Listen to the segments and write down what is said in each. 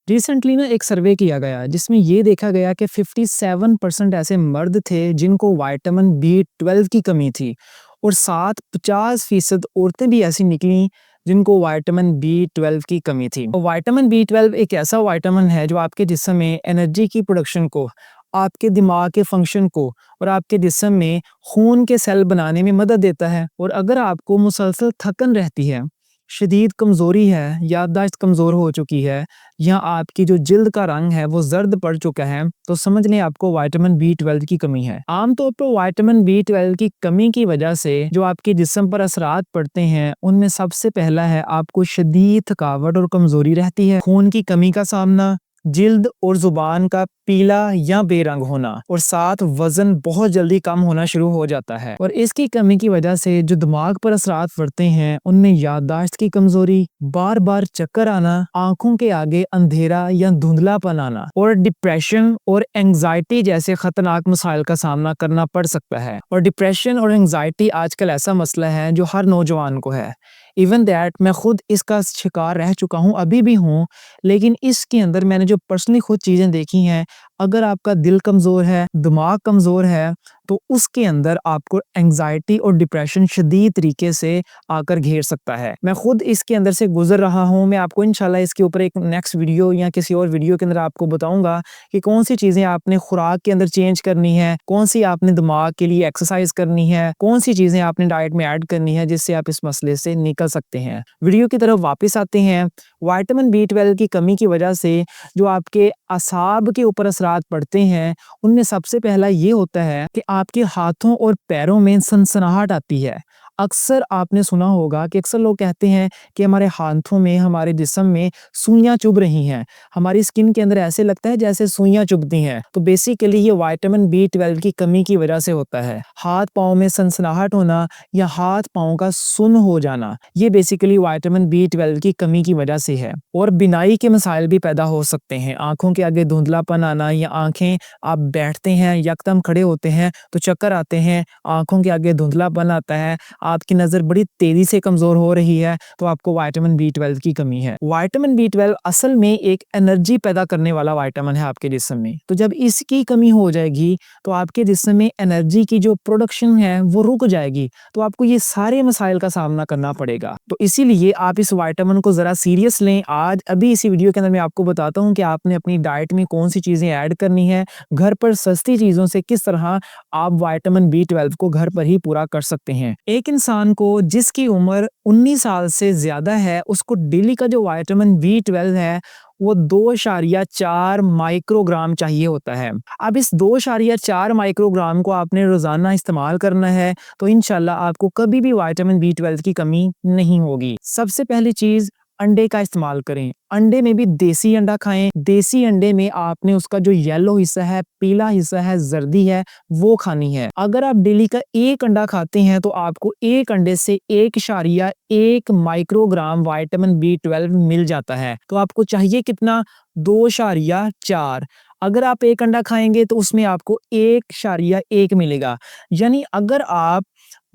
Recently ना एक सर्वे किया गया जिसमें ये देखा गया कि 57% ऐसे मर्द थे जिनको विटामिन बी 12 की कमी थी और साथ 50% औरतें भी ऐसी निकली जिनको विटामिन बी 12 की कमी थी। तो विटामिन बी 12 एक ऐसा विटामिन है जो आपके जिस्म में एनर्जी की प्रोडक्शन को, आपके दिमाग के फंक्शन को और आपके जिस्म में खून के सेल बनाने में मदद देता है। और अगर आपको मुसलसल थकन रहती है, शदीद कमज़ोरी है, याददाश्त कमज़ोर हो चुकी है या आपकी जो जिल्द का रंग है वो ज़र्द पड़ चुका है, तो समझ लें आपको विटामिन बी 12 की कमी है। आमतौर पर विटामिन बी 12 की कमी की वजह से जो आपके जिस्म पर असरात पड़ते हैं उनमें सबसे पहला है आपको शदीद थकावट और कमज़ोरी रहती है, खून की कमी का सामना, जिल्द और जुबान का पीला या बेरंग होना और साथ वजन बहुत जल्दी कम होना शुरू हो जाता है। और इसकी कमी की वजह से जो दिमाग पर असरात पड़ते हैं उनमें याददाश्त की कमजोरी, बार बार चक्कर आना, आंखों के आगे अंधेरा या धुंधलापन आना और डिप्रेशन और एंजाइटी जैसे खतरनाक मसाइल का सामना करना पड़ सकता है। और डिप्रेशन और एंजाइटी आजकल ऐसा मसला है जो हर नौजवान को है। इवन दैट मैं खुद इसका शिकार रह चुका हूँ, अभी भी हूँ, लेकिन इसके अंदर मैंने जो पर्सनली खुद चीज़ें देखी हैं, अगर आपका दिल कमज़ोर है, दिमाग कमज़ोर है, तो उसके अंदर आपको एंजाइटी और डिप्रेशन शदीद तरीके से आकर घेर सकता है। मैं खुद इसके अंदर से गुजर रहा हूँ। मैं आपको इंशाल्लाह इसके ऊपर एक नेक्स्ट वीडियो या किसी और वीडियो के अंदर आपको बताऊंगा कि कौन सी चीज़ें आपने खुराक के अंदर चेंज करनी है, कौन सी आपने दिमाग के लिए एक्सरसाइज करनी है, कौन सी चीज़ें आपने डाइट में ऐड करनी है जिससे आप इस मसले से निकल सकते हैं। वीडियो की तरफ वापस आते हैं। विटामिन बी 12 की कमी की वजह से जो आपके असाब के ऊपर असरात पड़ते हैं उनमें सबसे पहला ये होता है कि आपके हाथों और पैरों में सनसनाहट आती है। अक्सर आपने सुना होगा कि अक्सर लोग कहते हैं कि हमारे हाथों में, हमारे जिस्म में सुइयां चुभ रही हैं, हमारी स्किन के अंदर ऐसे लगता है जैसे सुइयां चुभती हैं। तो बेसिकली ये विटामिन बी 12 की कमी की वजह से होता है। हाथ पाँव में सनसनाहट होना या हाथ पाँव का सुन्न हो जाना, ये बेसिकली विटामिन बी 12 की कमी की वजह से है। और बिनाई के मसाइल भी पैदा हो सकते हैं, आंखों के आगे धुंधलापन आना या आंखें, आप बैठते हैं, यकदम खड़े होते हैं तो चक्कर आते हैं, आंखों के आगे धुंधलापन आता है, आपकी नज़र बड़ी तेज़ी से कमज़ोर हो रही है, तो आपको विटामिन बी 12 की कमी है। विटामिन बी 12 असल में एक एनर्जी पैदा करने वाला विटामिन है आपके जिस्म में। तो जब इसकी कमी हो जाएगी तो आपके जिस्म में एनर्जी की जो प्रोडक्शन है वो रुक जाएगी, तो आपको ये सारे मसाइल का सामना करना पड़ेगा। तो इसीलिए आप इस विटामिन को ज़रा सीरियस लें। आज अभी इसी वीडियो के अंदर मैं आपको बताता हूँ कि आपने अपनी डाइट में कौन सी चीज़ें ऐड करनी है, घर पर सस्ती चीज़ों से किस तरह आप विटामिन बी 12 को घर पर ही पूरा कर सकते हैं। एक इंसान को जिसकी उम्र 19 साल से ज़्यादा है उसको डेली का जो विटामिन बी 12 है वो 2.4 माइक्रोग्राम चाहिए होता है। अब इस 2.4 माइक्रोग्राम को आपने रोज़ाना इस्तेमाल करना है तो इंशाल्लाह आपको कभी भी विटामिन बी 12 की कमी नहीं होगी। सबसे पहली चीज़, अंडे का इस्तेमाल करें। अंडे में भी देसी अंडा खाएं। देसी अंडे में आपने उसका जो येलो हिस्सा है, पीला हिस्सा है, जर्दी है, वो खानी है। अगर आप डेली का एक अंडा खाते हैं तो आपको एक अंडे से 1.1 माइक्रोग्राम विटामिन बी 12 मिल जाता है। तो आपको चाहिए कितना? 2.4। अगर आप एक अंडा खाएंगे तो उसमें आपको 1.1 मिलेगा। यानी अगर आप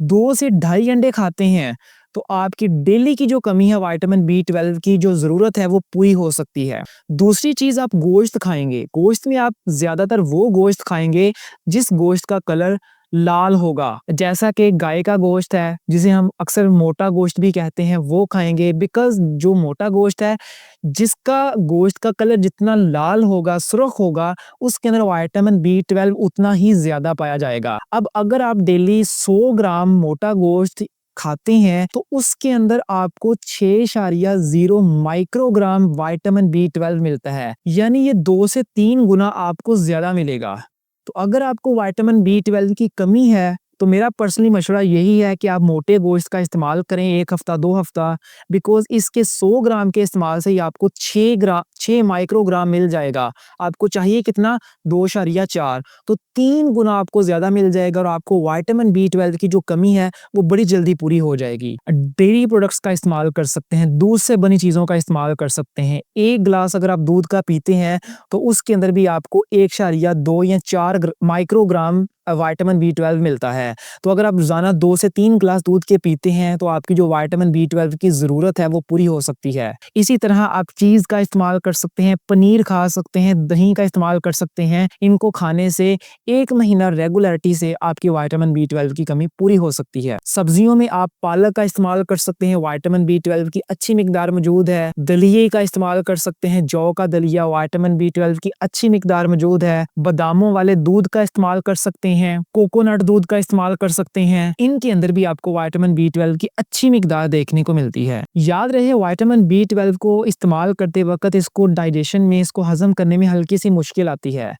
2 से ढाई अंडे खाते हैं तो आपकी डेली की जो कमी है विटामिन बी 12 की, जो ज़रूरत है वो पूरी हो सकती है। दूसरी चीज़, आप गोश्त खाएँगे। गोश्त में आप ज़्यादातर वो गोश्त खाएँगे जिस गोश्त का कलर लाल होगा, जैसा कि गाय का गोश्त है जिसे हम अक्सर मोटा गोश्त भी कहते हैं, वो खाएँगे। बिकॉज़ जो मोटा गोश्त है, जिसका गोश्त का कलर जितना लाल होगा, सुर्ख होगा, उसके अंदर विटामिन बी 12 उतना ही ज़्यादा पाया जाएगा। अब अगर आप डेली 100 ग्राम मोटा गोश्त खाते हैं तो उसके अंदर आपको 6.0 माइक्रोग्राम विटामिन बी 12 मिलता है, यानी ये 2 से 3 गुना आपको ज्यादा मिलेगा। तो अगर आपको विटामिन बी 12 की कमी है तो मेरा पर्सनली मशवरा यही है कि आप मोटे गोश्त का इस्तेमाल करें 1 हफ्ता 2 हफ्ता। बिकॉज इसके 100 ग्राम के इस्तेमाल से ही आपको 6 माइक्रोग्राम मिल जाएगा। आपको चाहिए कितना? 2.4, तो 3 गुना आपको ज्यादा मिल जाएगा और आपको विटामिन बी 12 की जो कमी है वो बड़ी जल्दी पूरी हो जाएगी। डेयरी प्रोडक्ट्स का इस्तेमाल कर सकते हैं, दूध से बनी चीज़ों का इस्तेमाल कर सकते हैं। 1 गिलास अगर आप दूध का पीते हैं तो उसके अंदर भी आपको 1.2 या 4 माइक्रोग्राम विटामिन B12 मिलता है। तो अगर आप रोज़ाना 2 से 3 ग्लास दूध के पीते हैं तो आपकी जो विटामिन B12 की ज़रूरत है वो पूरी हो सकती है। इसी तरह आप चीज़ का इस्तेमाल कर सकते हैं, पनीर खा सकते हैं, दही का इस्तेमाल कर सकते हैं। इनको खाने से 1 महीना रेगुलरिटी से आपकी विटामिन B12 की कमी पूरी हो सकती है। सब्जियों में आप पालक का इस्तेमाल कर सकते हैं, विटामिन B12 की अच्छी मिकदार मौजूद है। दलिये का इस्तेमाल कर सकते हैं, जौ का दलिया, विटामिन B12 की अच्छी मिकदार मौजूद है। बादामों वाले दूध का इस्तेमाल कर सकते हैं, कोकोनट दूध का इस्तेमाल कर सकते हैं। इनके अंदर भी आपको विटामिन B12 की अच्छी मिकदार देखने को मिलती है। याद रहे विटामिन B12 को इस्तेमाल करते वक़्त इसको डाइजेशन में, इसको हज़म करने में हल्की सी मुश्किल आती है।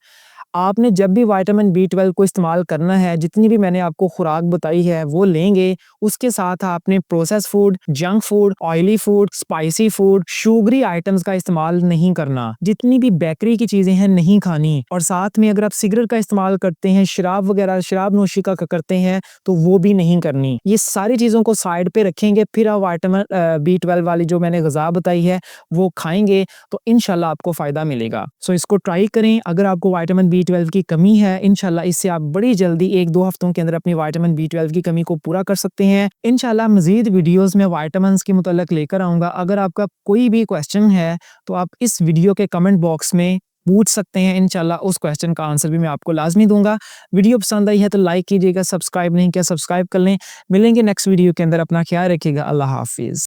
आपने जब भी विटामिन B12 को इस्तेमाल करना है, जितनी भी मैंने आपको खुराक बताई है वो लेंगे, उसके साथ आपने processed food, junk food, oily food, spicy food, sugary items का इस्तेमाल नहीं करना। जितनी भी बेकरी की चीज़ें हैं नहीं खानी, और साथ में अगर आप सिगरेट का इस्तेमाल करते हैं, शराब वगैरह शराब नोशी का करते हैं तो वो भी नहीं करनी। ये सारी चीज़ों को साइड पे रखेंगे, फिर आप विटामिन B12 वाली जो मैंने ग़िज़ा बताई है वो खाएँगे तो इंशाल्लाह आपको फ़ायदा मिलेगा। सो इसको ट्राई करें। अगर आपको विटामिन B12 की कमी है, इंशाल्लाह इससे आप बड़ी जल्दी 1-2 हफ्तों के अंदर अपनी विटामिन B12 की कमी को पूरा कर सकते हैं। इंशाल्लाह मज़ीद वीडियोज़ में विटामिन्स के मुतल्लिक़ लेकर आऊँगा। अगर आपका कोई भी क्वेश्चन है तो आप इस वीडियो के कमेंट बॉक्स में पूछ सकते हैं। इंशाल्लाह उस क्वेश्चन का आंसर भी मैं आपको लाज़मी दूँगा। वीडियो पसंद आई है तो लाइक कीजिएगा, सब्सक्राइब नहीं किया सब्सक्राइब कर लें। मिलेंगे नेक्स्ट वीडियो के अंदर, अपना ख्याल रखिएगा। अल्लाह हाफ़िज़।